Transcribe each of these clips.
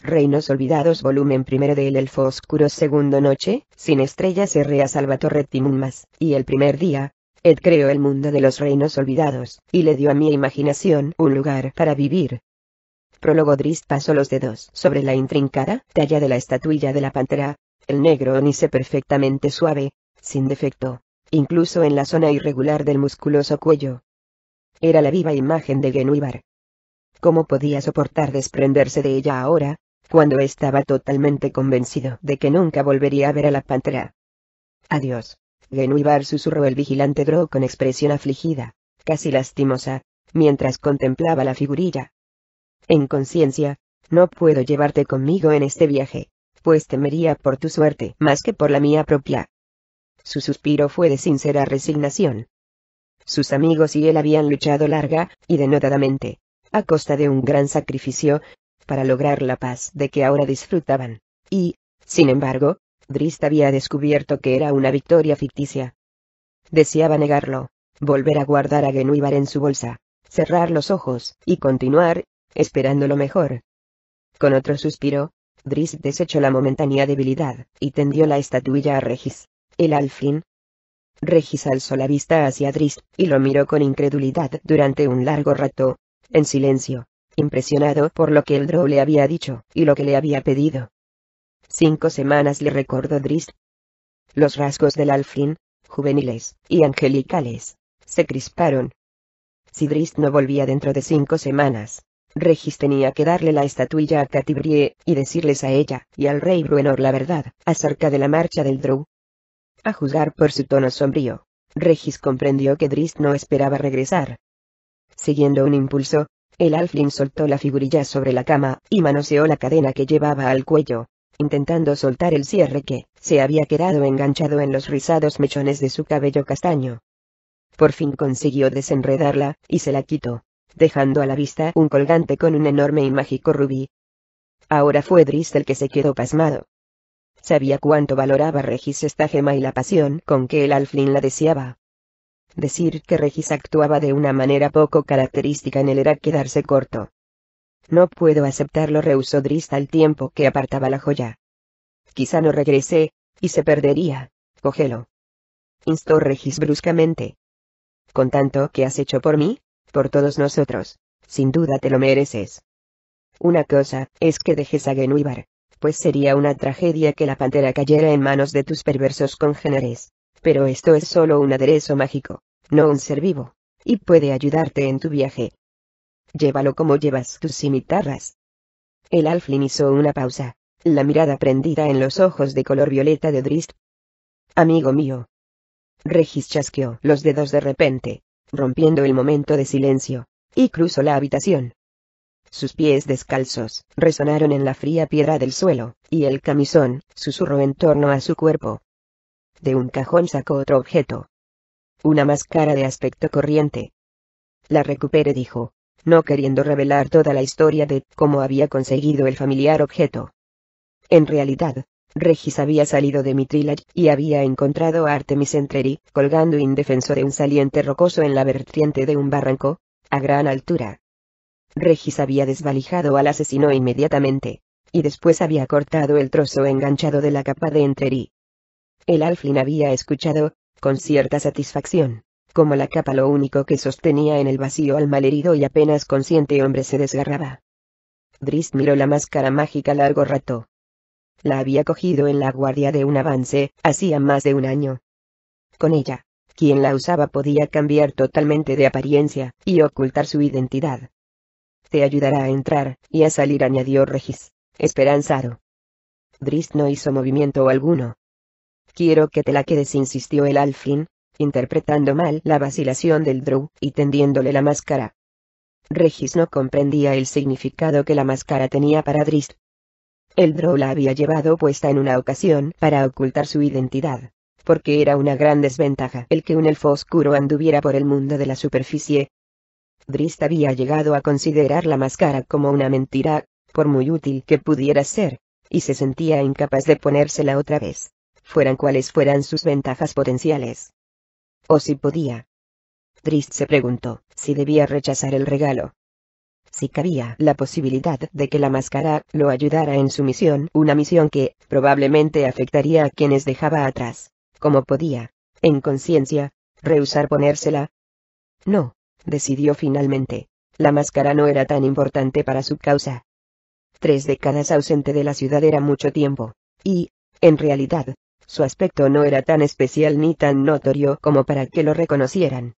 Reinos Olvidados volumen 1 de El Elfo Oscuro segundo noche, sin estrellas R. a Salvatore Timunmas, y el primer día, Ed creó el mundo de los Reinos Olvidados, y le dio a mi imaginación un lugar para vivir. Prólogo. Drizzt pasó los dedos sobre la intrincada talla de la estatuilla de la pantera, el negro ónice perfectamente suave, sin defecto, incluso en la zona irregular del musculoso cuello. Era la viva imagen de Genwibar. ¿Cómo podía soportar desprenderse de ella ahora, cuando estaba totalmente convencido de que nunca volvería a ver a la pantera? Adiós, Genwibar, susurró el vigilante Drow con expresión afligida, casi lastimosa, mientras contemplaba la figurilla. En conciencia, no puedo llevarte conmigo en este viaje, pues temería por tu suerte más que por la mía propia. Su suspiro fue de sincera resignación. Sus amigos y él habían luchado larga y denodadamente, a costa de un gran sacrificio, para lograr la paz de que ahora disfrutaban, y, sin embargo, Drizzt había descubierto que era una victoria ficticia. Deseaba negarlo, volver a guardar a Genwibar en su bolsa, cerrar los ojos, y continuar, esperando lo mejor. Con otro suspiro, Drizzt desechó la momentánea debilidad, y tendió la estatuilla a Regis, el alfil. Regis alzó la vista hacia Drizzt, y lo miró con incredulidad durante un largo rato, en silencio, impresionado por lo que el Drow le había dicho, y lo que le había pedido. 5 semanas, le recordó Drizzt. Los rasgos del alfil, juveniles y angelicales, se crisparon. Si Drizzt no volvía dentro de 5 semanas, Regis tenía que darle la estatuilla a Catibrie, y decirles a ella y al rey Bruenor la verdad acerca de la marcha del Drow. A juzgar por su tono sombrío, Regis comprendió que Drizzt no esperaba regresar. Siguiendo un impulso, el alfling soltó la figurilla sobre la cama, y manoseó la cadena que llevaba al cuello, intentando soltar el cierre que se había quedado enganchado en los rizados mechones de su cabello castaño. Por fin consiguió desenredarla, y se la quitó, dejando a la vista un colgante con un enorme y mágico rubí. Ahora fue Drizzt el que se quedó pasmado. Sabía cuánto valoraba Regis esta gema y la pasión con que el alfling la deseaba. Decir que Regis actuaba de una manera poco característica en él era quedarse corto. No puedo aceptarlo, rehusó Drizzt al tiempo que apartaba la joya. Quizá no regrese, y se perdería. Cógelo, instó Regis bruscamente. Con tanto que has hecho por mí, por todos nosotros, sin duda te lo mereces. Una cosa es que dejes a Genwibar, pues sería una tragedia que la pantera cayera en manos de tus perversos congéneres, pero esto es solo un aderezo mágico, no un ser vivo, y puede ayudarte en tu viaje. Llévalo como llevas tus cimitarras. El alfling hizo una pausa, la mirada prendida en los ojos de color violeta de Drizzt. Amigo mío. Regis chasqueó los dedos de repente, rompiendo el momento de silencio, y cruzó la habitación. Sus pies descalzos resonaron en la fría piedra del suelo, y el camisón susurró en torno a su cuerpo. De un cajón sacó otro objeto. Una máscara de aspecto corriente. La recuperé, dijo, no queriendo revelar toda la historia de cómo había conseguido el familiar objeto. En realidad, Regis había salido de Mithril y había encontrado a Artemis Entreri colgando indefenso de un saliente rocoso en la vertiente de un barranco, a gran altura. Regis había desvalijado al asesino inmediatamente, y después había cortado el trozo enganchado de la capa de Entreri. El alfling había escuchado, con cierta satisfacción, como la capa, lo único que sostenía en el vacío al malherido y apenas consciente hombre, se desgarraba. Drizzt miró la máscara mágica largo rato. La había cogido en la guardia de un avance, hacía más de un año. Con ella, quien la usaba podía cambiar totalmente de apariencia, y ocultar su identidad. Te ayudará a entrar, y a salir, añadió Regis, esperanzado. Drizzt no hizo movimiento alguno. Quiero que te la quedes, insistió el alfling, interpretando mal la vacilación del Drow, y tendiéndole la máscara. Regis no comprendía el significado que la máscara tenía para Drizzt. El Drow la había llevado puesta en una ocasión para ocultar su identidad, porque era una gran desventaja el que un elfo oscuro anduviera por el mundo de la superficie. Drizzt había llegado a considerar la máscara como una mentira, por muy útil que pudiera ser, y se sentía incapaz de ponérsela otra vez, fueran cuales fueran sus ventajas potenciales. ¿O si podía? Drizzt se preguntó si debía rechazar el regalo. si cabía la posibilidad de que la máscara lo ayudara en su misión, una misión que, probablemente afectaría a quienes dejaba atrás. ¿Cómo podía, en conciencia, rehusar ponérsela? No, decidió finalmente. La máscara no era tan importante para su causa. 3 décadas ausente de la ciudad era mucho tiempo. Y, en realidad, su aspecto no era tan especial ni tan notorio como para que lo reconocieran.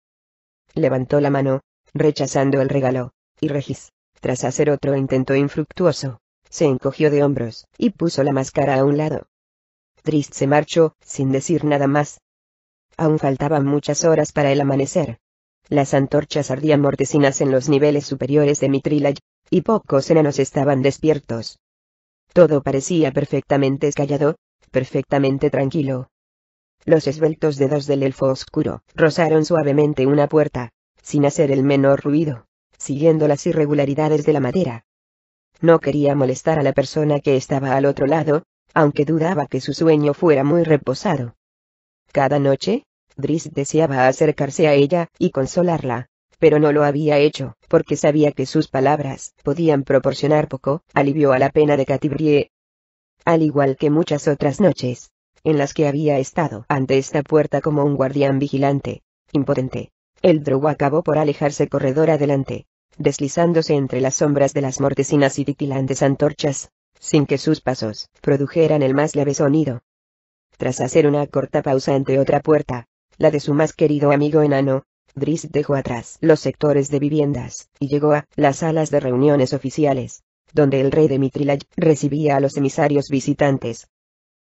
Levantó la mano, rechazando el regalo, y Regis, tras hacer otro intento infructuoso, se encogió de hombros, y puso la máscara a un lado. Drizzt se marchó, sin decir nada más. Aún faltaban muchas horas para el amanecer. Las antorchas ardían mortecinas en los niveles superiores de Mithril, y pocos enanos estaban despiertos. Todo parecía perfectamente callado, perfectamente tranquilo. Los esbeltos dedos del elfo oscuro rozaron suavemente una puerta, sin hacer el menor ruido, siguiendo las irregularidades de la madera. No quería molestar a la persona que estaba al otro lado, aunque dudaba que su sueño fuera muy reposado. Cada noche, Drizzt deseaba acercarse a ella y consolarla, pero no lo había hecho, porque sabía que sus palabras podían proporcionar poco alivio a la pena de Catibrie. Al igual que muchas otras noches, en las que había estado ante esta puerta como un guardián vigilante, impotente, el drow acabó por alejarse corredor adelante, deslizándose entre las sombras de las mortecinas y titilantes antorchas, sin que sus pasos produjeran el más leve sonido. Tras hacer una corta pausa ante otra puerta, la de su más querido amigo enano, Drizzt dejó atrás los sectores de viviendas, y llegó a las salas de reuniones oficiales, donde el rey de Mithril recibía a los emisarios visitantes.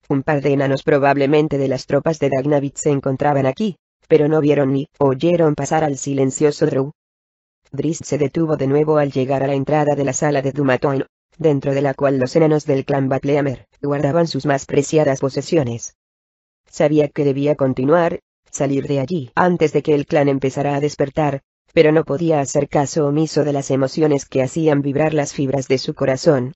Un par de enanos probablemente de las tropas de Dagnavit se encontraban aquí, pero no vieron ni oyeron pasar al silencioso drow. Drizzt se detuvo de nuevo al llegar a la entrada de la sala de Dumatoin, dentro de la cual los enanos del clan Batleamer guardaban sus más preciadas posesiones. Sabía que debía continuar, salir de allí antes de que el clan empezara a despertar, pero no podía hacer caso omiso de las emociones que hacían vibrar las fibras de su corazón.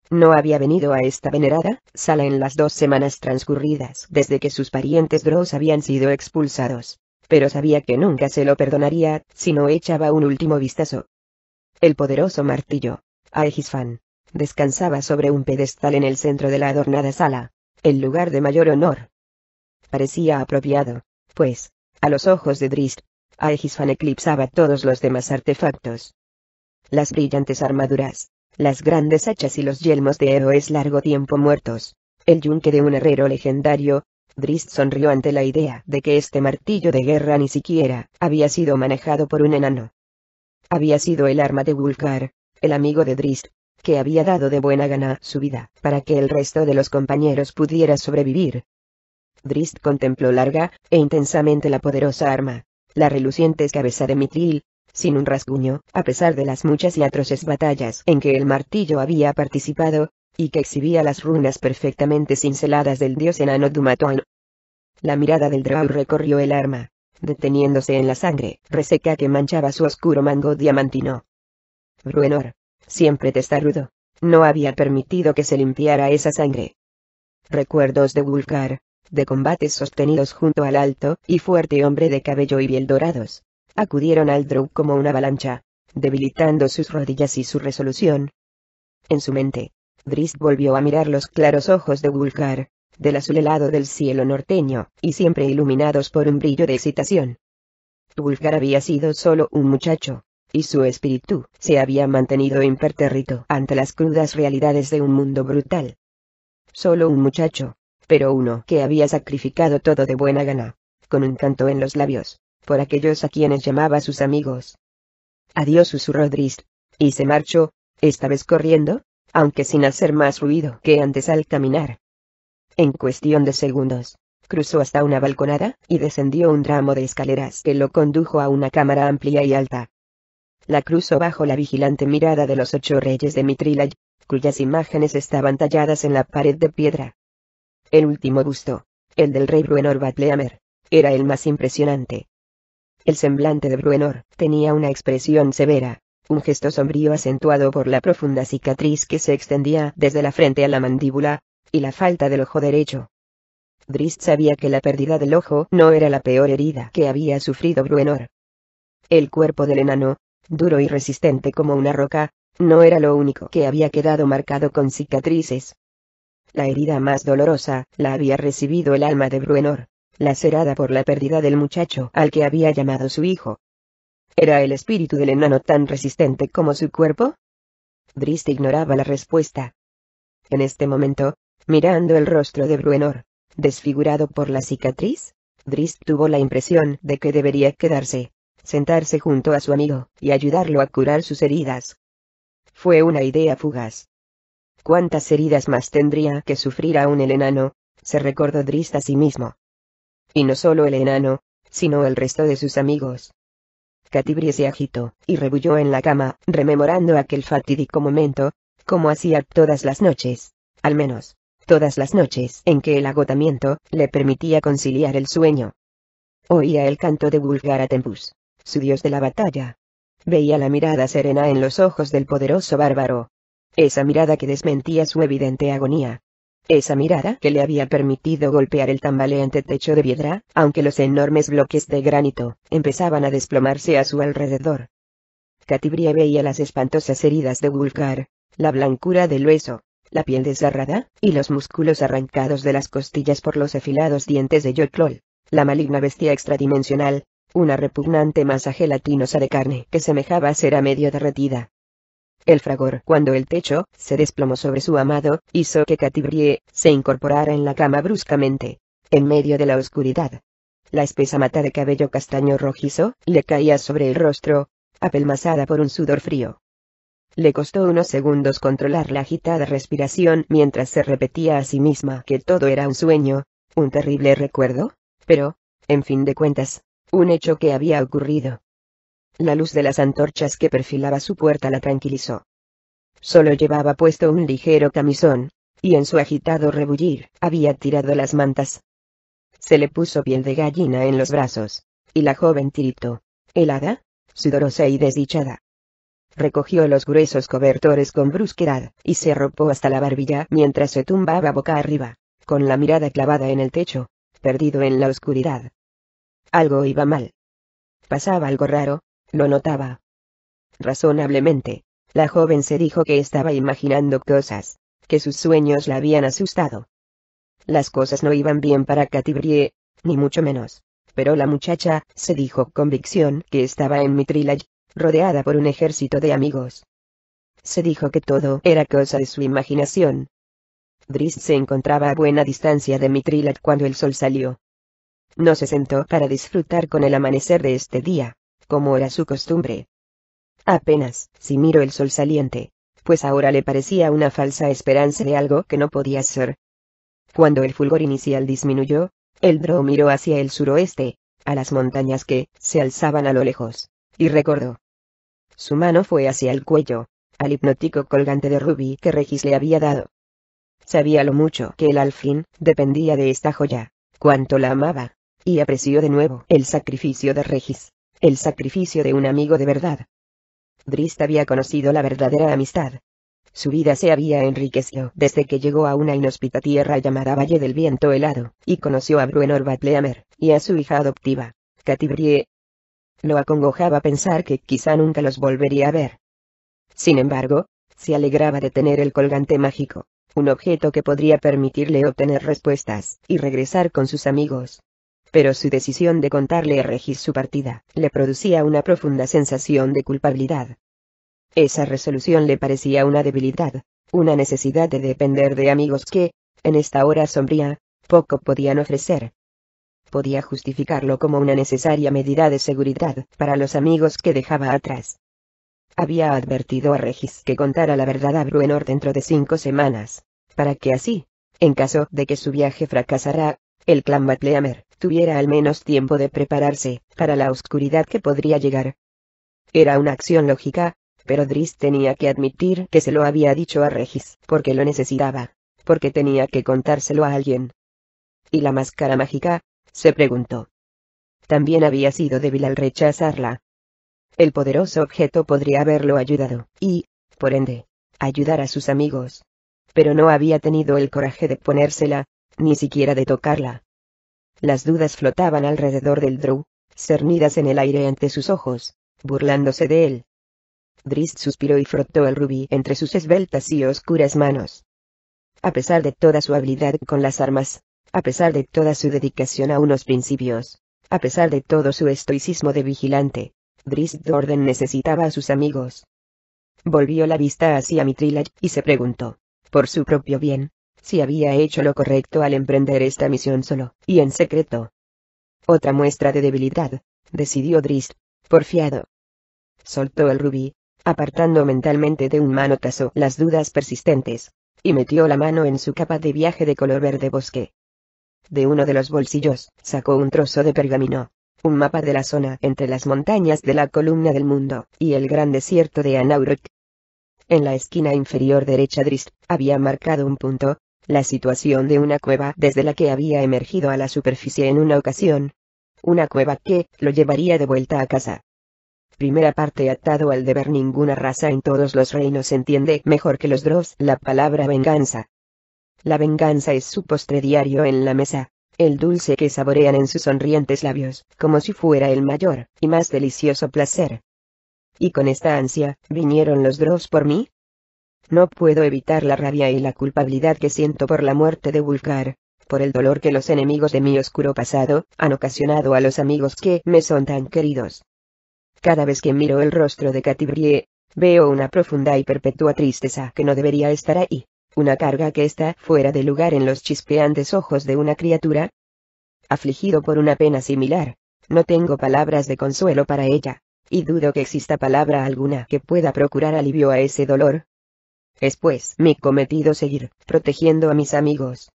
No había venido a esta venerada sala en las 2 semanas transcurridas desde que sus parientes drows habían sido expulsados, pero sabía que nunca se lo perdonaría si no echaba un último vistazo. El poderoso martillo, Aegisfan, descansaba sobre un pedestal en el centro de la adornada sala, el lugar de mayor honor. Parecía apropiado, pues, a los ojos de Drizzt, Aegisfan eclipsaba todos los demás artefactos. Las brillantes armaduras, las grandes hachas y los yelmos de héroes largo tiempo muertos, el yunque de un herrero legendario. Drizzt sonrió ante la idea de que este martillo de guerra ni siquiera había sido manejado por un enano. Había sido el arma de Wulfgar, el amigo de Drizzt, que había dado de buena gana su vida para que el resto de los compañeros pudiera sobrevivir. Drizzt contempló larga e intensamente la poderosa arma, la reluciente cabeza de Mithril, sin un rasguño, a pesar de las muchas y atroces batallas en que el martillo había participado, y que exhibía las runas perfectamente cinceladas del dios enano Dumatoin. La mirada del drow recorrió el arma, deteniéndose en la sangre reseca que manchaba su oscuro mango diamantino. Bruenor, siempre testarudo, no había permitido que se limpiara esa sangre. Recuerdos de Wulfgar, de combates sostenidos junto al alto y fuerte hombre de cabello y piel dorados, acudieron al drow como una avalancha, debilitando sus rodillas y su resolución. En su mente, Drizzt volvió a mirar los claros ojos de Wulfgar, del azul helado del cielo norteño, y siempre iluminados por un brillo de excitación. Wulfgar había sido solo un muchacho, y su espíritu se había mantenido impertérrito ante las crudas realidades de un mundo brutal. Solo un muchacho, pero uno que había sacrificado todo de buena gana, con un canto en los labios, por aquellos a quienes llamaba sus amigos. Adiós, susurró Drizzt, y se marchó, esta vez corriendo, aunque sin hacer más ruido que antes al caminar. En cuestión de segundos, cruzó hasta una balconada y descendió un tramo de escaleras que lo condujo a una cámara amplia y alta. La cruzó bajo la vigilante mirada de los 8 reyes de Mithril, cuyas imágenes estaban talladas en la pared de piedra. El último busto, el del rey Bruenor Batleamer, era el más impresionante. El semblante de Bruenor tenía una expresión severa, un gesto sombrío acentuado por la profunda cicatriz que se extendía desde la frente a la mandíbula, y la falta del ojo derecho. Drizzt sabía que la pérdida del ojo no era la peor herida que había sufrido Bruenor. El cuerpo del enano, duro y resistente como una roca, no era lo único que había quedado marcado con cicatrices. La herida más dolorosa la había recibido el alma de Bruenor, lacerada por la pérdida del muchacho al que había llamado su hijo. ¿Era el espíritu del enano tan resistente como su cuerpo? Drizzt ignoraba la respuesta. En este momento, mirando el rostro de Bruenor, desfigurado por la cicatriz, Drizzt tuvo la impresión de que debería quedarse, sentarse junto a su amigo, y ayudarlo a curar sus heridas. Fue una idea fugaz. ¿Cuántas heridas más tendría que sufrir aún el enano?, se recordó Drizzt a sí mismo. Y no solo el enano, sino el resto de sus amigos. Catibrie se agitó, y rebulló en la cama, rememorando aquel fatídico momento, como hacía todas las noches, al menos, todas las noches en que el agotamiento le permitía conciliar el sueño. Oía el canto de Wulfgar-Athembus, su dios de la batalla. Veía la mirada serena en los ojos del poderoso bárbaro. Esa mirada que desmentía su evidente agonía. Esa mirada que le había permitido golpear el tambaleante techo de piedra, aunque los enormes bloques de granito empezaban a desplomarse a su alrededor. Catibrie veía las espantosas heridas de Wulfgar, la blancura del hueso, la piel desgarrada, y los músculos arrancados de las costillas por los afilados dientes de Yotlol, la maligna bestia extradimensional, una repugnante masa gelatinosa de carne que semejaba cera medio derretida. El fragor, cuando el techo se desplomó sobre su amado, hizo que Catibrie se incorporara en la cama bruscamente, en medio de la oscuridad. La espesa mata de cabello castaño rojizo le caía sobre el rostro, apelmazada por un sudor frío. Le costó unos segundos controlar la agitada respiración mientras se repetía a sí misma que todo era un sueño, un terrible recuerdo, pero, en fin de cuentas, un hecho que había ocurrido. La luz de las antorchas que perfilaba su puerta la tranquilizó. Solo llevaba puesto un ligero camisón, y en su agitado rebullir había tirado las mantas. Se le puso piel de gallina en los brazos, y la joven tiritó, helada, sudorosa y desdichada. Recogió los gruesos cobertores con brusquedad, y se arropó hasta la barbilla mientras se tumbaba boca arriba, con la mirada clavada en el techo, perdido en la oscuridad. Algo iba mal. Pasaba algo raro, lo notaba. Razonablemente, la joven se dijo que estaba imaginando cosas, que sus sueños la habían asustado. Las cosas no iban bien para Catibrie, ni mucho menos, pero la muchacha se dijo con convicción que estaba en Mithril, rodeada por un ejército de amigos. Se dijo que todo era cosa de su imaginación. Drizzt se encontraba a buena distancia de Mithril cuando el sol salió. No se sentó para disfrutar con el amanecer de este día, como era su costumbre. Apenas si miró el sol saliente, pues ahora le parecía una falsa esperanza de algo que no podía ser. Cuando el fulgor inicial disminuyó, el drow miró hacia el suroeste, a las montañas que se alzaban a lo lejos, y recordó. Su mano fue hacia el cuello, al hipnótico colgante de rubí que Regis le había dado. Sabía lo mucho que el alfín dependía de esta joya, cuánto la amaba, y apreció de nuevo el sacrificio de Regis, el sacrificio de un amigo de verdad. Drizzt había conocido la verdadera amistad. Su vida se había enriquecido desde que llegó a una inhóspita tierra llamada Valle del Viento Helado, y conoció a Bruenor Vatleamer, y a su hija adoptiva, Catibrie. Lo acongojaba pensar que quizá nunca los volvería a ver. Sin embargo, se alegraba de tener el colgante mágico, un objeto que podría permitirle obtener respuestas, y regresar con sus amigos. Pero su decisión de contarle a Regis su partida, le producía una profunda sensación de culpabilidad. Esa resolución le parecía una debilidad, una necesidad de depender de amigos que, en esta hora sombría, poco podían ofrecer. Podía justificarlo como una necesaria medida de seguridad para los amigos que dejaba atrás. Había advertido a Regis que contara la verdad a Bruenor dentro de 5 semanas, para que así, en caso de que su viaje fracasara, el clan Vatleamer tuviera al menos tiempo de prepararse para la oscuridad que podría llegar. Era una acción lógica, pero Drizzt tenía que admitir que se lo había dicho a Regis porque lo necesitaba, porque tenía que contárselo a alguien. ¿Y la máscara mágica?, se preguntó. También había sido débil al rechazarla. El poderoso objeto podría haberlo ayudado, y, por ende, ayudar a sus amigos. Pero no había tenido el coraje de ponérsela, ni siquiera de tocarla. Las dudas flotaban alrededor del drow, cernidas en el aire ante sus ojos, burlándose de él, Drizzt suspiró y frotó el rubí entre sus esbeltas y oscuras manos. A pesar de toda su habilidad con las armas, a pesar de toda su dedicación a unos principios, a pesar de todo su estoicismo de vigilante, Drizzt Do'Urden necesitaba a sus amigos. Volvió la vista hacia Mithril y se preguntó, por su propio bien, si había hecho lo correcto al emprender esta misión solo, y en secreto. Otra muestra de debilidad, decidió Drizzt, porfiado. Soltó el rubí, apartando mentalmente de un manotazo las dudas persistentes, y metió la mano en su capa de viaje de color verde bosque. De uno de los bolsillos, sacó un trozo de pergamino, un mapa de la zona entre las montañas de la Columna del Mundo, y el gran desierto de Anauroch. En la esquina inferior derecha Drizzt había marcado un punto, la situación de una cueva desde la que había emergido a la superficie en una ocasión. Una cueva que lo llevaría de vuelta a casa. Primera parte. Atado al deber. Ninguna raza en todos los reinos entiende mejor que los Drows la palabra venganza. La venganza es su postre diario en la mesa, el dulce que saborean en sus sonrientes labios, como si fuera el mayor y más delicioso placer. Y con esta ansia, ¿vinieron los Drows por mí? No puedo evitar la rabia y la culpabilidad que siento por la muerte de Wulfgar, por el dolor que los enemigos de mi oscuro pasado han ocasionado a los amigos que me son tan queridos. Cada vez que miro el rostro de Catti-brie, veo una profunda y perpetua tristeza que no debería estar ahí, una carga que está fuera de lugar en los chispeantes ojos de una criatura. Afligido por una pena similar, no tengo palabras de consuelo para ella, y dudo que exista palabra alguna que pueda procurar alivio a ese dolor. Es pues mi cometido seguir protegiendo a mis amigos.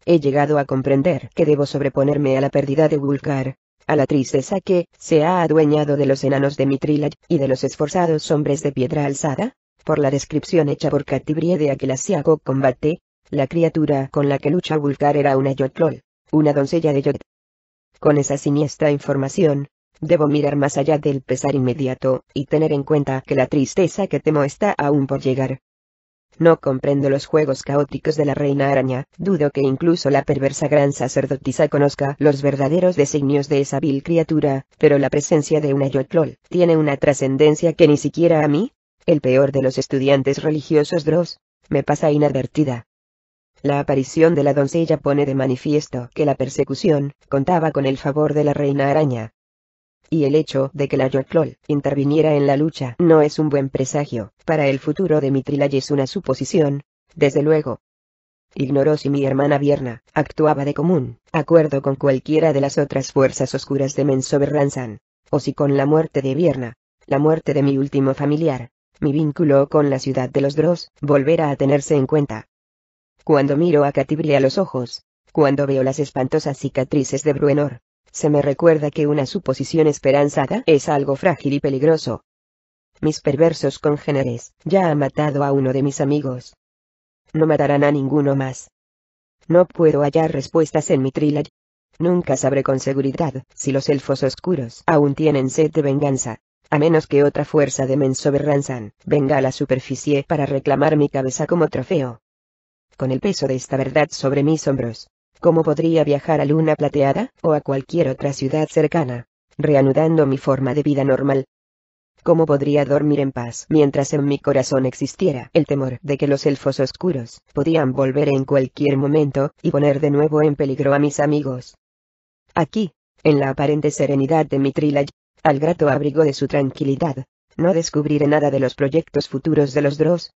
He llegado a comprender que debo sobreponerme a la pérdida de Wulfgar, a la tristeza que se ha adueñado de los enanos de Mithril y de los esforzados hombres de piedra alzada, por la descripción hecha por Catti-brie de aquel asiago combate. La criatura con la que lucha Wulfgar era una Yotlol, una doncella de Yot. Con esa siniestra información, debo mirar más allá del pesar inmediato, y tener en cuenta que la tristeza que temo está aún por llegar. No comprendo los juegos caóticos de la reina araña, dudo que incluso la perversa gran sacerdotisa conozca los verdaderos designios de esa vil criatura, pero la presencia de una Yotlol tiene una trascendencia que ni siquiera a mí, el peor de los estudiantes religiosos Drows, me pasa inadvertida. La aparición de la doncella pone de manifiesto que la persecución contaba con el favor de la reina araña. Y el hecho de que la Yotlol interviniera en la lucha no es un buen presagio para el futuro de Mithril. Es una suposición, desde luego. Ignoró si mi hermana Vierna actuaba de común acuerdo con cualquiera de las otras fuerzas oscuras de Menzoberranzan, o si con la muerte de Vierna, la muerte de mi último familiar, mi vínculo con la ciudad de los Drows, volverá a tenerse en cuenta. Cuando miro a Catti-brie a los ojos, cuando veo las espantosas cicatrices de Bruenor, se me recuerda que una suposición esperanzada es algo frágil y peligroso. Mis perversos congéneres ya han matado a uno de mis amigos. No matarán a ninguno más. No puedo hallar respuestas en Mithril. Nunca sabré con seguridad si los elfos oscuros aún tienen sed de venganza, a menos que otra fuerza de Menzoberranzan venga a la superficie para reclamar mi cabeza como trofeo. Con el peso de esta verdad sobre mis hombros, ¿cómo podría viajar a Luna Plateada, o a cualquier otra ciudad cercana, reanudando mi forma de vida normal? ¿Cómo podría dormir en paz mientras en mi corazón existiera el temor de que los elfos oscuros podían volver en cualquier momento y poner de nuevo en peligro a mis amigos? Aquí, en la aparente serenidad de Mithril, al grato abrigo de su tranquilidad, no descubriré nada de los proyectos futuros de los Drows.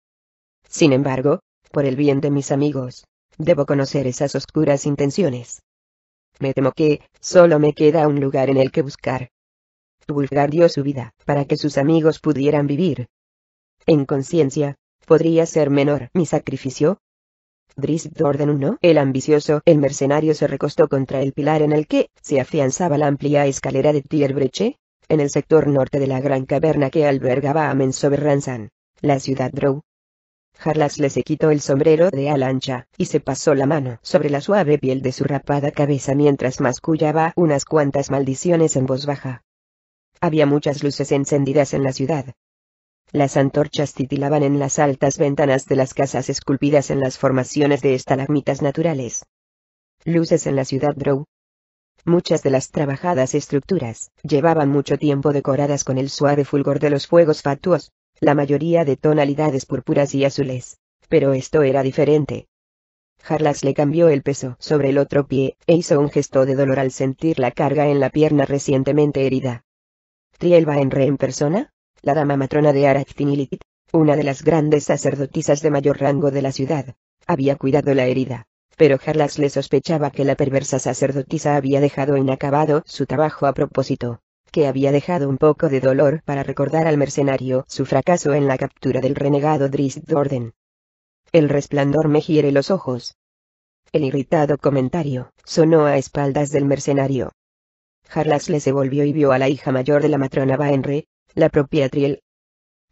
Sin embargo, por el bien de mis amigos, debo conocer esas oscuras intenciones. Me temo que solo me queda un lugar en el que buscar. Wulfgar dio su vida para que sus amigos pudieran vivir. En conciencia, ¿podría ser menor mi sacrificio? Drizzt Do'Urden I, el ambicioso, el mercenario, se recostó contra el pilar en el que se afianzaba la amplia escalera de Tierbreche, en el sector norte de la gran caverna que albergaba a Menzoberranzan, la ciudad Drow. Jarlax se quitó el sombrero de ala ancha, y se pasó la mano sobre la suave piel de su rapada cabeza mientras mascullaba unas cuantas maldiciones en voz baja. Había muchas luces encendidas en la ciudad. Las antorchas titilaban en las altas ventanas de las casas esculpidas en las formaciones de estalagmitas naturales. Luces en la ciudad Drow. Muchas de las trabajadas estructuras llevaban mucho tiempo decoradas con el suave fulgor de los fuegos fatuos, la mayoría de tonalidades púrpuras y azules. Pero esto era diferente. Jarlax le cambió el peso sobre el otro pie, e hizo un gesto de dolor al sentir la carga en la pierna recientemente herida. ¿Triel Baenre en persona? La dama matrona de Arachnilitit, una de las grandes sacerdotisas de mayor rango de la ciudad, había cuidado la herida. Pero Jarlax le sospechaba que la perversa sacerdotisa había dejado inacabado su trabajo a propósito, que había dejado un poco de dolor para recordar al mercenario su fracaso en la captura del renegado Drizzt Do'Urden. El resplandor me hiere los ojos. El irritado comentario sonó a espaldas del mercenario. Jarlax le se volvió y vio a la hija mayor de la matrona Baenre, la propia Triel.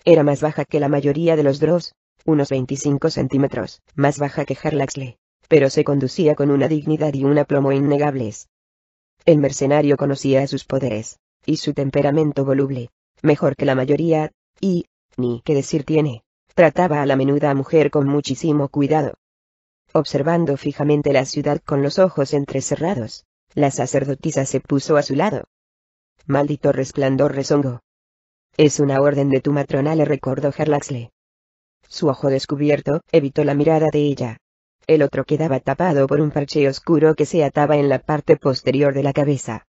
Era más baja que la mayoría de los Dross, unos 25 centímetros más baja que Jarlaxle, pero se conducía con una dignidad y un aplomo innegables. El mercenario conocía sus poderes, y su temperamento voluble, mejor que la mayoría, y, ni qué decir tiene, trataba a la menuda mujer con muchísimo cuidado. Observando fijamente la ciudad con los ojos entrecerrados, la sacerdotisa se puso a su lado. Maldito resplandor, rezongó. Es una orden de tu matrona, le recordó Jarlaxle. Su ojo descubierto evitó la mirada de ella. El otro quedaba tapado por un parche oscuro que se ataba en la parte posterior de la cabeza.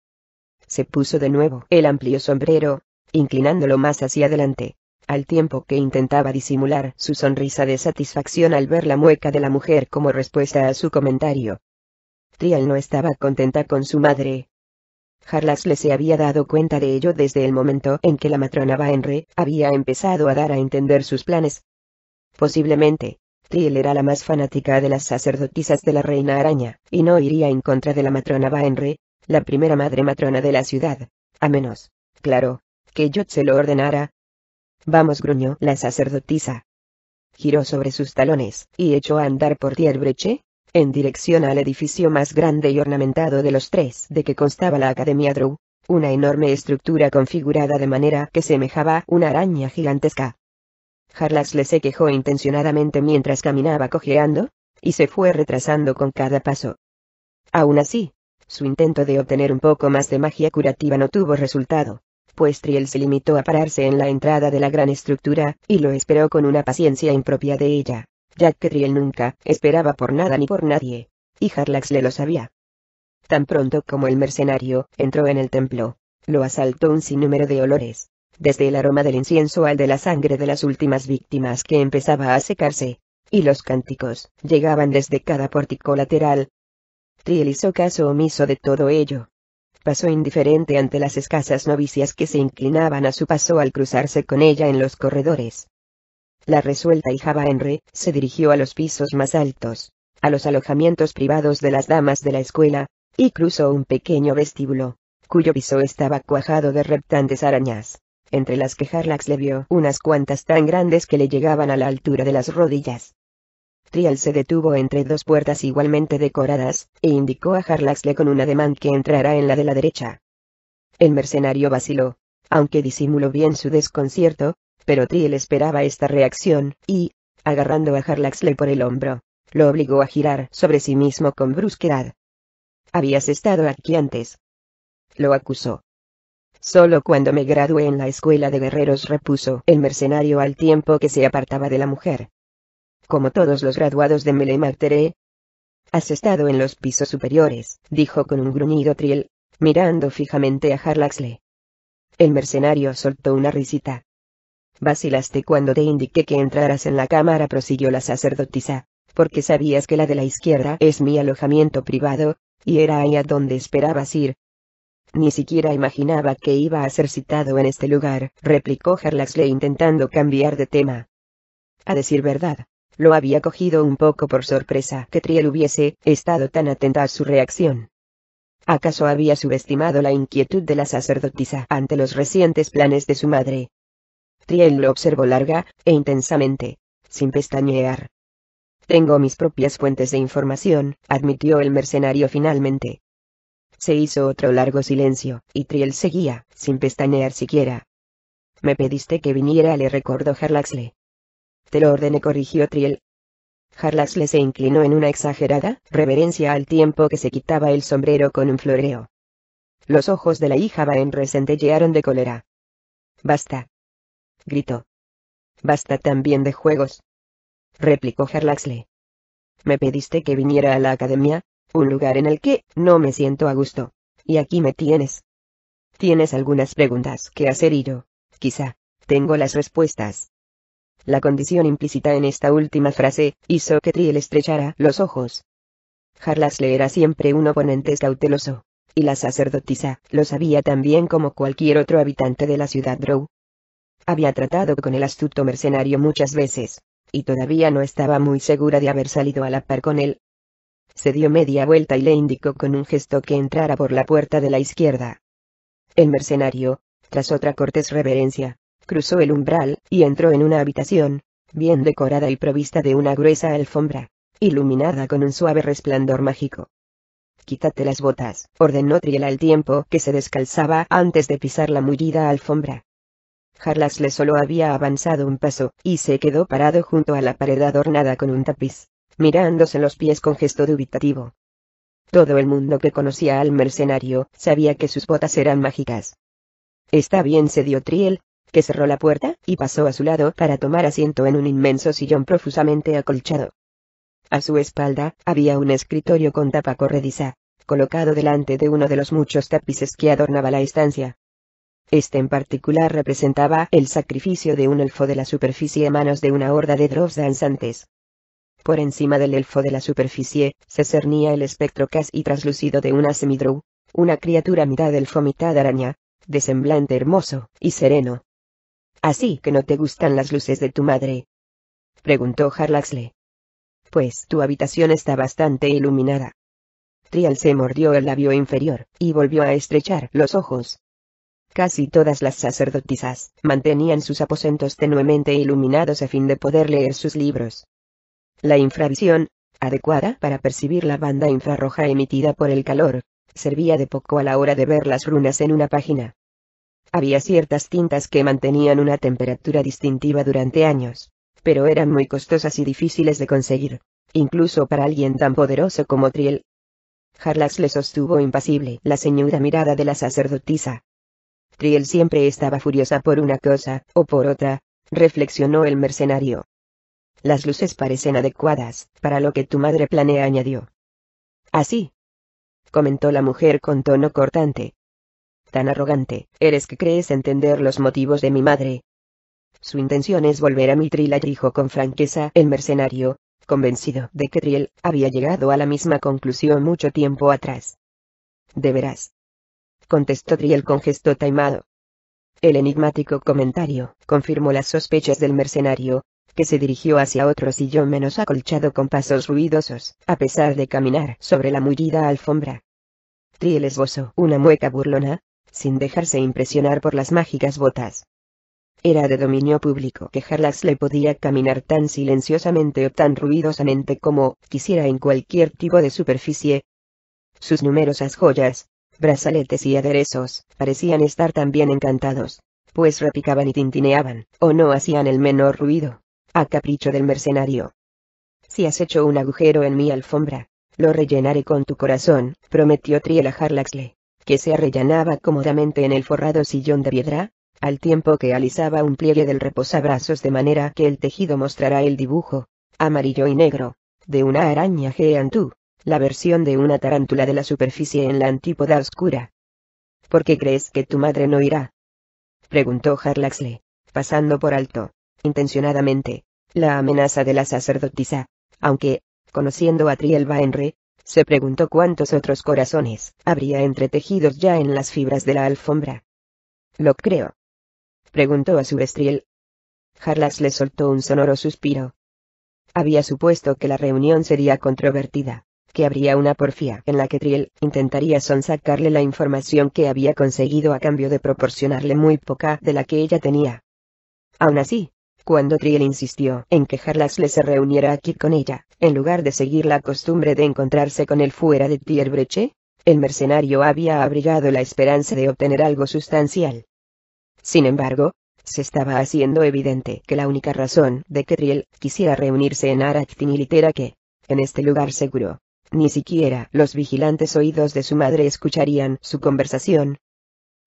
Se puso de nuevo el amplio sombrero, inclinándolo más hacia adelante, al tiempo que intentaba disimular su sonrisa de satisfacción al ver la mueca de la mujer como respuesta a su comentario. Triel no estaba contenta con su madre. Jarlaxle se había dado cuenta de ello desde el momento en que la matrona Baenre había empezado a dar a entender sus planes. Posiblemente, Triel era la más fanática de las sacerdotisas de la reina araña, y no iría en contra de la matrona Baenre, la primera madre matrona de la ciudad, a menos, claro, que Jot se lo ordenara. Vamos, gruñó la sacerdotisa. Giró sobre sus talones, y echó a andar por Tierbreche, en dirección al edificio más grande y ornamentado de los tres de que constaba la Academia Drow, una enorme estructura configurada de manera que semejaba una araña gigantesca. Jarlaxle se quejó intencionadamente mientras caminaba cojeando, y se fue retrasando con cada paso. Aún así, su intento de obtener un poco más de magia curativa no tuvo resultado, pues Triel se limitó a pararse en la entrada de la gran estructura, y lo esperó con una paciencia impropia de ella, ya que Triel nunca esperaba por nada ni por nadie, y Jarlaxle lo sabía. Tan pronto como el mercenario entró en el templo, lo asaltó un sinnúmero de olores, desde el aroma del incienso al de la sangre de las últimas víctimas que empezaba a secarse, y los cánticos llegaban desde cada pórtico lateral. Triel hizo caso omiso de todo ello. Pasó indiferente ante las escasas novicias que se inclinaban a su paso al cruzarse con ella en los corredores. La resuelta hija Baenre se dirigió a los pisos más altos, a los alojamientos privados de las damas de la escuela, y cruzó un pequeño vestíbulo, cuyo piso estaba cuajado de reptantes arañas, entre las que Jarlaxle vio unas cuantas tan grandes que le llegaban a la altura de las rodillas. Triel se detuvo entre dos puertas igualmente decoradas, e indicó a Jarlaxle con un ademán que entrara en la de la derecha. El mercenario vaciló, aunque disimuló bien su desconcierto, pero Triel esperaba esta reacción, y, agarrando a Jarlaxle por el hombro, lo obligó a girar sobre sí mismo con brusquedad. «¿Habías estado aquí antes?», lo acusó. «Solo cuando me gradué en la escuela de guerreros», repuso el mercenario al tiempo que se apartaba de la mujer. «Como todos los graduados de Melemactere». «Has estado en los pisos superiores», dijo con un gruñido Triel, mirando fijamente a Jarlaxle. El mercenario soltó una risita. «Vacilaste cuando te indiqué que entraras en la cámara», prosiguió la sacerdotisa, «porque sabías que la de la izquierda es mi alojamiento privado, y era ahí a donde esperabas ir». «Ni siquiera imaginaba que iba a ser citado en este lugar», replicó Jarlaxle intentando cambiar de tema. A decir verdad, lo había cogido un poco por sorpresa que Triel hubiese estado tan atenta a su reacción. ¿Acaso había subestimado la inquietud de la sacerdotisa ante los recientes planes de su madre? Triel lo observó larga e intensamente, sin pestañear. «Tengo mis propias fuentes de información», admitió el mercenario finalmente. Se hizo otro largo silencio, y Triel seguía, sin pestañear siquiera. «Me pediste que viniera», le recordó Jarlaxle. «Te lo ordené», corrigió Triel. Jarlaxle se inclinó en una exagerada reverencia al tiempo que se quitaba el sombrero con un floreo. Los ojos de la hija Baenre centellearon de cólera. «Basta», gritó. Basta también de juegos, replicó Harlaxle. Me pediste que viniera a la academia, un lugar en el que no me siento a gusto, y aquí me tienes. Tienes algunas preguntas que hacer y yo, quizá, tengo las respuestas. La condición implícita en esta última frase hizo que Triel estrechara los ojos. Harlaxle era siempre un oponente cauteloso, y la sacerdotisa lo sabía tan bien como cualquier otro habitante de la ciudad Drow. Había tratado con el astuto mercenario muchas veces, y todavía no estaba muy segura de haber salido a la par con él. Se dio media vuelta y le indicó con un gesto que entrara por la puerta de la izquierda. El mercenario, tras otra cortés reverencia, cruzó el umbral y entró en una habitación, bien decorada y provista de una gruesa alfombra, iluminada con un suave resplandor mágico. «Quítate las botas», ordenó Triel al tiempo que se descalzaba antes de pisar la mullida alfombra. Harlaxle solo había avanzado un paso, y se quedó parado junto a la pared adornada con un tapiz, mirándose los pies con gesto dubitativo. Todo el mundo que conocía al mercenario sabía que sus botas eran mágicas. «Está bien», cedió Triel, que cerró la puerta y pasó a su lado para tomar asiento en un inmenso sillón profusamente acolchado. A su espalda había un escritorio con tapa corrediza, colocado delante de uno de los muchos tapices que adornaba la estancia. Este en particular representaba el sacrificio de un elfo de la superficie a manos de una horda de drows danzantes. Por encima del elfo de la superficie se cernía el espectro casi traslúcido de una semidrow, una criatura mitad elfo mitad araña, de semblante hermoso y sereno. «¿Así que no te gustan las luces de tu madre?», preguntó Harlaxle. «Pues tu habitación está bastante iluminada». Triel se mordió el labio inferior, y volvió a estrechar los ojos. Casi todas las sacerdotisas mantenían sus aposentos tenuemente iluminados a fin de poder leer sus libros. La infravisión, adecuada para percibir la banda infrarroja emitida por el calor, servía de poco a la hora de ver las runas en una página. Había ciertas tintas que mantenían una temperatura distintiva durante años, pero eran muy costosas y difíciles de conseguir, incluso para alguien tan poderoso como Triel. Harlaxle sostuvo impasible la ceñuda mirada de la sacerdotisa. Triel siempre estaba furiosa por una cosa o por otra, reflexionó el mercenario. «Las luces parecen adecuadas para lo que tu madre planea», añadió. «¿Así?», comentó la mujer con tono cortante. «Tan arrogante eres que crees entender los motivos de mi madre». «Su intención es volver a Mithril», dijo con franqueza el mercenario, convencido de que Triel había llegado a la misma conclusión mucho tiempo atrás. «¿De veras?», contestó Triel con gesto taimado. El enigmático comentario confirmó las sospechas del mercenario, que se dirigió hacia otro sillón menos acolchado con pasos ruidosos, a pesar de caminar sobre la mullida alfombra. Triel esbozó una mueca burlona, sin dejarse impresionar por las mágicas botas. Era de dominio público que Harlaxle podía caminar tan silenciosamente o tan ruidosamente como quisiera en cualquier tipo de superficie. Sus numerosas joyas, brazaletes y aderezos parecían estar también encantados, pues repicaban y tintineaban, o no hacían el menor ruido, a capricho del mercenario. «Si has hecho un agujero en mi alfombra, lo rellenaré con tu corazón», prometió Triel a Harlaxle, que se arrellanaba cómodamente en el forrado sillón de piedra, al tiempo que alisaba un pliegue del reposabrazos de manera que el tejido mostrará el dibujo, amarillo y negro, de una araña geantú, la versión de una tarántula de la superficie en la antípoda oscura. «¿Por qué crees que tu madre no irá?», preguntó Harlaxle, pasando por alto, intencionadamente, la amenaza de la sacerdotisa, aunque, conociendo a Triel Baenre, se preguntó cuántos otros corazones habría entretejidos ya en las fibras de la alfombra. «¿Lo creo?», preguntó a su vez Triel. Harlaxle soltó un sonoro suspiro. Había supuesto que la reunión sería controvertida, que habría una porfía en la que Triel intentaría sonsacarle la información que había conseguido a cambio de proporcionarle muy poca de la que ella tenía. Aún así, cuando Triel insistió en que Harlaxle se reuniera aquí con ella, en lugar de seguir la costumbre de encontrarse con él fuera de Tierbreche, el mercenario había abrigado la esperanza de obtener algo sustancial. Sin embargo, se estaba haciendo evidente que la única razón de que Triel quisiera reunirse en Aracthinil era que, en este lugar seguro, ni siquiera los vigilantes oídos de su madre escucharían su conversación.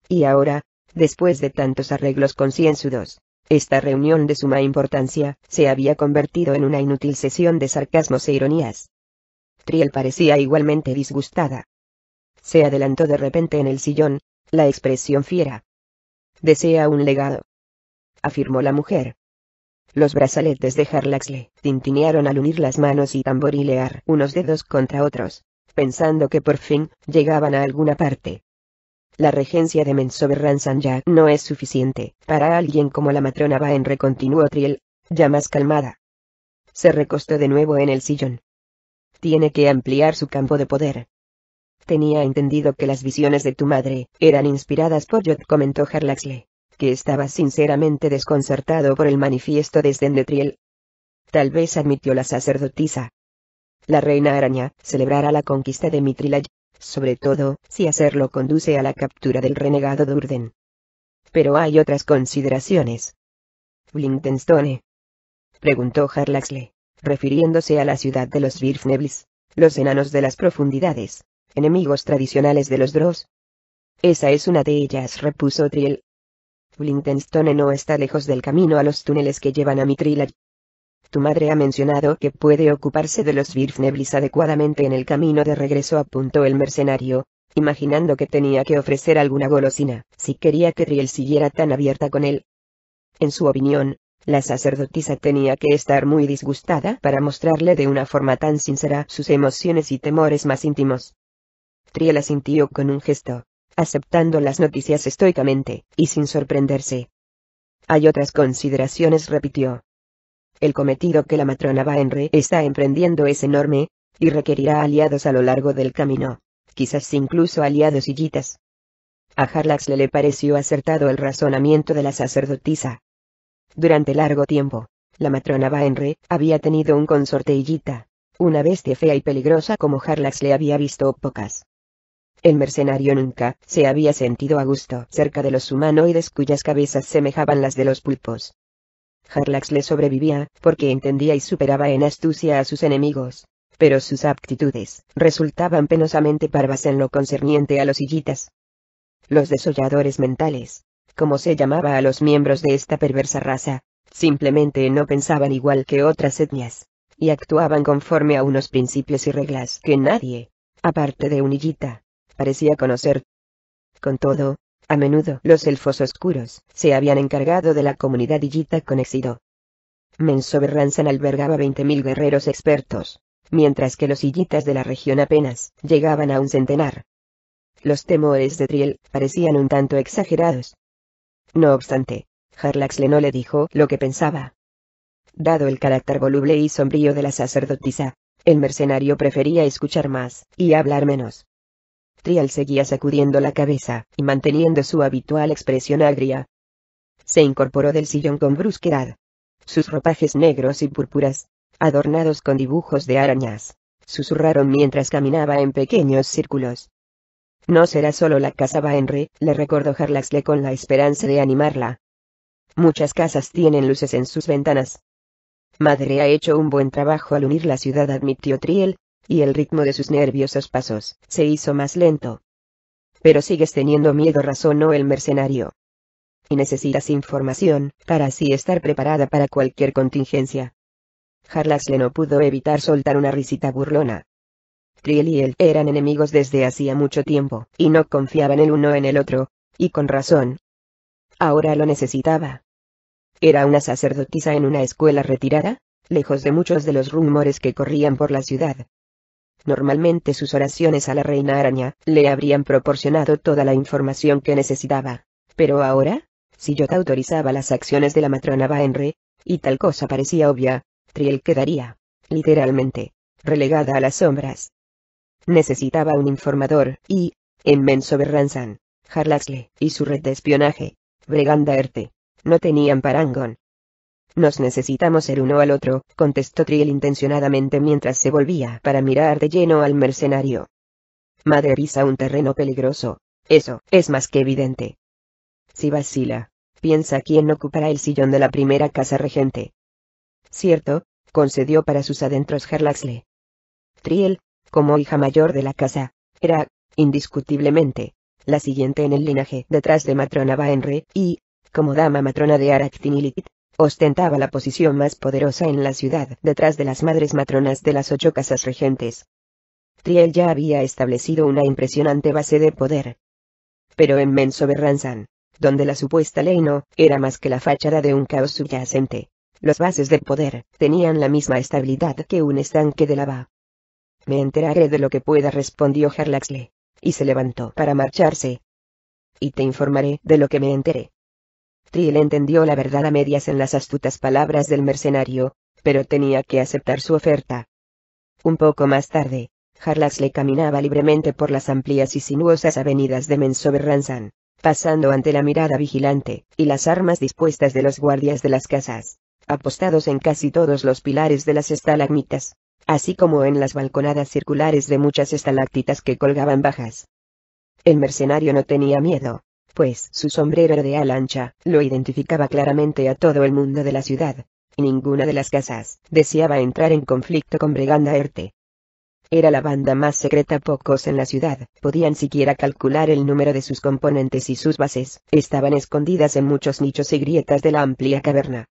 Y ahora, después de tantos arreglos concienzudos, Esta reunión de suma importancia se había convertido en una inútil sesión de sarcasmos e ironías. Triel parecía igualmente disgustada. Se adelantó de repente en el sillón, la expresión fiera. «Desea un legado», afirmó la mujer. Los brazaletes de Harlaxle tintinearon al unir las manos y tamborilear unos dedos contra otros, pensando que por fin llegaban a alguna parte. La regencia de Menzoberranzan ya no es suficiente para alguien como la matrona Baenre, continuó Triel, ya más calmada. Se recostó de nuevo en el sillón. Tiene que ampliar su campo de poder. Tenía entendido que las visiones de tu madre eran inspiradas por Jot, comentó Harlaxle, que estaba sinceramente desconcertado por el manifiesto desdén de Triel. Tal vez, admitió la sacerdotisa. La reina araña celebrará la conquista de Mithril, sobre todo si hacerlo conduce a la captura del renegado Durden. Pero hay otras consideraciones. «¿Blindenstone?», preguntó Harlaxle, refiriéndose a la ciudad de los Svirfneblis, los enanos de las profundidades, enemigos tradicionales de los Dross. «Esa es una de ellas», repuso Triel. «Blindenstone no está lejos del camino a los túneles que llevan a Mithril. Tu madre ha mencionado que puede ocuparse de los Svirfneblis adecuadamente en el camino de regreso», apuntó el mercenario, imaginando que tenía que ofrecer alguna golosina si quería que Triel siguiera tan abierta con él. En su opinión, la sacerdotisa tenía que estar muy disgustada para mostrarle de una forma tan sincera sus emociones y temores más íntimos. Triel asintió con un gesto, aceptando las noticias estoicamente y sin sorprenderse. «Hay otras consideraciones», repitió. «El cometido que la matrona Baenre está emprendiendo es enorme, y requerirá aliados a lo largo del camino, quizás incluso aliados hillitas». A Harlaxle le pareció acertado el razonamiento de la sacerdotisa. Durante largo tiempo, la matrona Baenre había tenido un consorte hillita, una bestia fea y peligrosa como Harlaxle había visto pocas. El mercenario nunca se había sentido a gusto cerca de los humanoides cuyas cabezas semejaban las de los pulpos. Harlaxle sobrevivía porque entendía y superaba en astucia a sus enemigos, pero sus aptitudes resultaban penosamente parvas en lo concerniente a los hillitas. Los desolladores mentales, como se llamaba a los miembros de esta perversa raza, simplemente no pensaban igual que otras etnias, y actuaban conforme a unos principios y reglas que nadie, aparte de un hillita, parecía conocer. Con todo, a menudo los elfos oscuros se habían encargado de la comunidad hillita con éxito. Menzoberranzan albergaba 20.000 guerreros expertos, mientras que los hillitas de la región apenas llegaban a un centenar. Los temores de Triel parecían un tanto exagerados. No obstante, Harlaxle no le dijo lo que pensaba. Dado el carácter voluble y sombrío de la sacerdotisa, el mercenario prefería escuchar más y hablar menos. Triel seguía sacudiendo la cabeza y manteniendo su habitual expresión agria. Se incorporó del sillón con brusquedad. Sus ropajes negros y púrpuras, adornados con dibujos de arañas, susurraron mientras caminaba en pequeños círculos. «No será solo la casa Baenre», le recordó Harlaxle con la esperanza de animarla. «Muchas casas tienen luces en sus ventanas». «Madre ha hecho un buen trabajo al unir la ciudad», admitió Triel, y el ritmo de sus nerviosos pasos se hizo más lento. «Pero sigues teniendo miedo», razonó el mercenario. «Y necesitas información, para así estar preparada para cualquier contingencia». Harlaxle no pudo evitar soltar una risita burlona. Triel y él eran enemigos desde hacía mucho tiempo, y no confiaban el uno en el otro, y con razón. Ahora lo necesitaba. Era una sacerdotisa en una escuela retirada, lejos de muchos de los rumores que corrían por la ciudad. Normalmente sus oraciones a la reina araña le habrían proporcionado toda la información que necesitaba, pero ahora, si yo autorizaba las acciones de la matrona Baenre, y tal cosa parecía obvia, Triel quedaría, literalmente, relegada a las sombras. Necesitaba un informador, y, en Menzoberranzan, Harlaxle y su red de espionaje, Breganda Erte, no tenían parangón. «Nos necesitamos el uno al otro», contestó Triel intencionadamente mientras se volvía para mirar de lleno al mercenario. «Madre pisa un terreno peligroso, eso es más que evidente. Si vacila, piensa quién ocupará el sillón de la primera casa regente». «Cierto», concedió para sus adentros Harlaxle. Triel, como hija mayor de la casa, era, indiscutiblemente, la siguiente en el linaje detrás de matrona Baenre, y, como dama matrona de Arakthinilit, ostentaba la posición más poderosa en la ciudad, detrás de las madres matronas de las 8 casas regentes. Triel ya había establecido una impresionante base de poder. Pero en Menzoberranzan, donde la supuesta ley no era más que la fachada de un caos subyacente, las bases de poder tenían la misma estabilidad que un estanque de lava. Me enteraré de lo que pueda, respondió Harlaxle, y se levantó para marcharse. Y te informaré de lo que me enteré. Triel entendió la verdad a medias en las astutas palabras del mercenario, pero tenía que aceptar su oferta. Un poco más tarde, Harlaxle caminaba libremente por las amplias y sinuosas avenidas de Menzoberranzan, pasando ante la mirada vigilante y las armas dispuestas de los guardias de las casas, apostados en casi todos los pilares de las estalagmitas, así como en las balconadas circulares de muchas estalactitas que colgaban bajas. El mercenario no tenía miedo, pues su sombrero de ala ancha lo identificaba claramente a todo el mundo de la ciudad, y ninguna de las casas deseaba entrar en conflicto con Breganda Erte. Era la banda más secreta, pocos en la ciudad podían siquiera calcular el número de sus componentes y sus bases estaban escondidas en muchos nichos y grietas de la amplia caverna.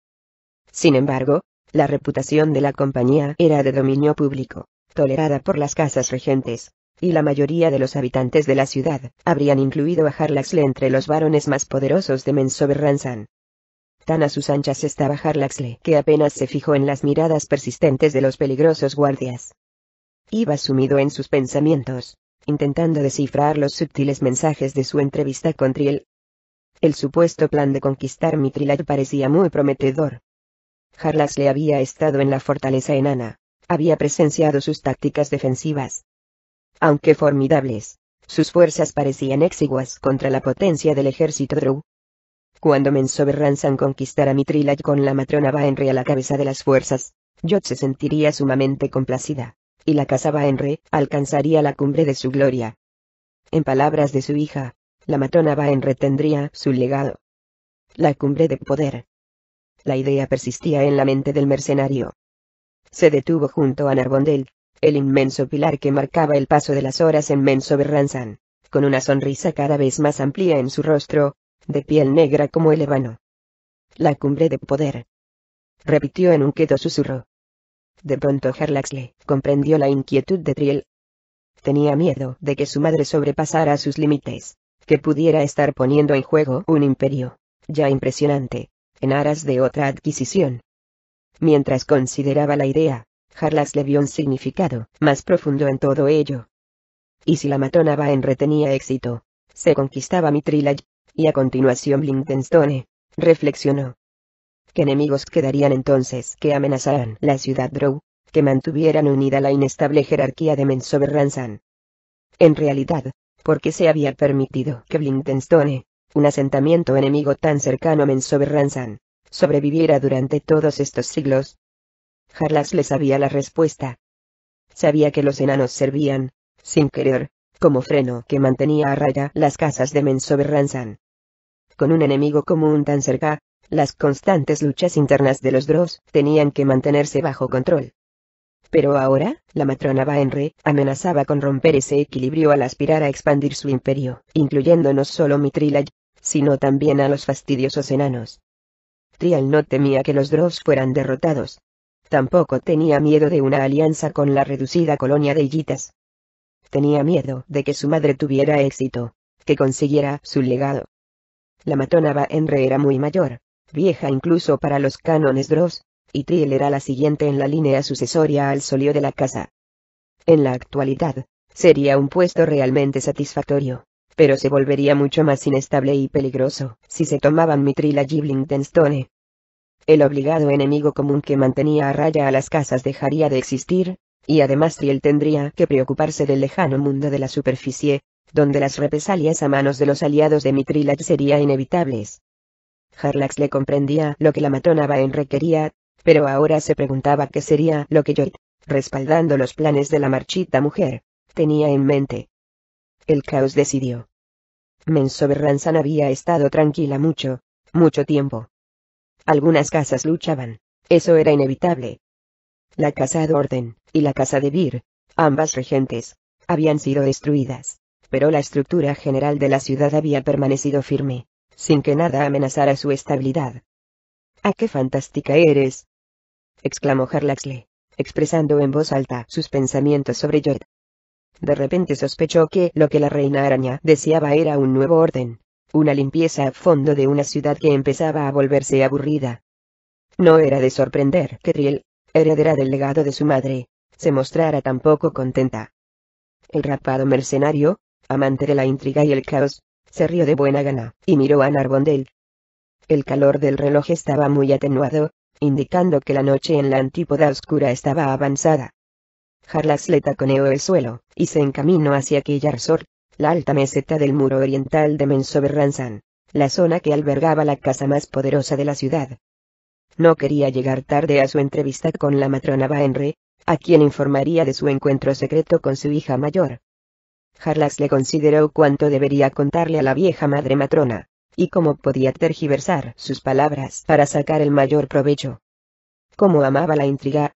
Sin embargo, la reputación de la compañía era de dominio público, tolerada por las casas regentes, y la mayoría de los habitantes de la ciudad habrían incluido a Harlaxle entre los varones más poderosos de Menzoberranzan. Tan a sus anchas estaba Harlaxle que apenas se fijó en las miradas persistentes de los peligrosos guardias. Iba sumido en sus pensamientos, intentando descifrar los sutiles mensajes de su entrevista con Triel. El supuesto plan de conquistar Mithril parecía muy prometedor. Harlaxle había estado en la fortaleza enana, había presenciado sus tácticas defensivas. Aunque formidables, sus fuerzas parecían exiguas contra la potencia del ejército Drow. Cuando Menzoberranzan conquistara Mithril con la matrona Baenre a la cabeza de las fuerzas, Jot se sentiría sumamente complacida, y la casa Baenre alcanzaría la cumbre de su gloria. En palabras de su hija, la matrona Baenre tendría su legado. La cumbre de poder. La idea persistía en la mente del mercenario. Se detuvo junto a Narbondel, el inmenso pilar que marcaba el paso de las horas en Menzoberranzan, con una sonrisa cada vez más amplia en su rostro, de piel negra como el ébano. La cumbre de poder. Repitió en un quedo susurro. De pronto Harlaxle comprendió la inquietud de Triel. Tenía miedo de que su madre sobrepasara sus límites, que pudiera estar poniendo en juego un imperio, ya impresionante, en aras de otra adquisición. Mientras consideraba la idea, Harlaxle vio un significado más profundo en todo ello. Y si la matrona Baenre tenía éxito, se conquistaba Mithril, y a continuación Blindenstone, reflexionó. ¿Qué enemigos quedarían entonces que amenazaran la ciudad Drow, que mantuvieran unida la inestable jerarquía de Menzoberranzan? En realidad, ¿por qué se había permitido que Blindenstone, un asentamiento enemigo tan cercano a Menzoberranzan, sobreviviera durante todos estos siglos? Harlaxle sabía la respuesta. Sabía que los enanos servían, sin querer, como freno que mantenía a raya las casas de Menzoberranzan. Con un enemigo común tan cerca, las constantes luchas internas de los Drows tenían que mantenerse bajo control. Pero ahora, la matrona Baenre amenazaba con romper ese equilibrio al aspirar a expandir su imperio, incluyendo no solo Mithril, sino también a los fastidiosos enanos. Triel no temía que los Drows fueran derrotados. Tampoco tenía miedo de una alianza con la reducida colonia de Illitas. Tenía miedo de que su madre tuviera éxito, que consiguiera su legado. La matrona Baenre era muy mayor, vieja incluso para los cánones Drows, y Triel era la siguiente en la línea sucesoria al solio de la casa. En la actualidad, sería un puesto realmente satisfactorio, pero se volvería mucho más inestable y peligroso si se tomaban Mithril y Blindenstone. El obligado enemigo común que mantenía a raya a las casas dejaría de existir, y además Triel tendría que preocuparse del lejano mundo de la superficie, donde las represalias a manos de los aliados de Mithril serían inevitables. Harlaxle comprendía lo que la matrona Baenre quería, pero ahora se preguntaba qué sería lo que Jot, respaldando los planes de la marchita mujer, tenía en mente. El caos decidió. Menzoberranzan había estado tranquila mucho tiempo. Algunas casas luchaban, eso era inevitable. La casa de Orden, y la casa de Vir, ambas regentes, habían sido destruidas, pero la estructura general de la ciudad había permanecido firme, sin que nada amenazara su estabilidad. «¡Ah, qué fantástica eres!», exclamó Harlaxle, expresando en voz alta sus pensamientos sobre Jord. De repente sospechó que lo que la reina araña deseaba era un nuevo orden, una limpieza a fondo de una ciudad que empezaba a volverse aburrida. No era de sorprender que Triel, heredera del legado de su madre, se mostrara tan poco contenta. El rapado mercenario, amante de la intriga y el caos, se rió de buena gana, y miró a Narbondel. El calor del reloj estaba muy atenuado, indicando que la noche en la antípoda oscura estaba avanzada. Harlaxle taconeó el suelo, y se encaminó hacia Kellarsor, la alta meseta del muro oriental de Mensoberranzan, la zona que albergaba la casa más poderosa de la ciudad. No quería llegar tarde a su entrevista con la matrona Baenre, a quien informaría de su encuentro secreto con su hija mayor. Harlaxle consideró cuánto debería contarle a la vieja madre matrona, y cómo podía tergiversar sus palabras para sacar el mayor provecho. Cómo amaba la intriga,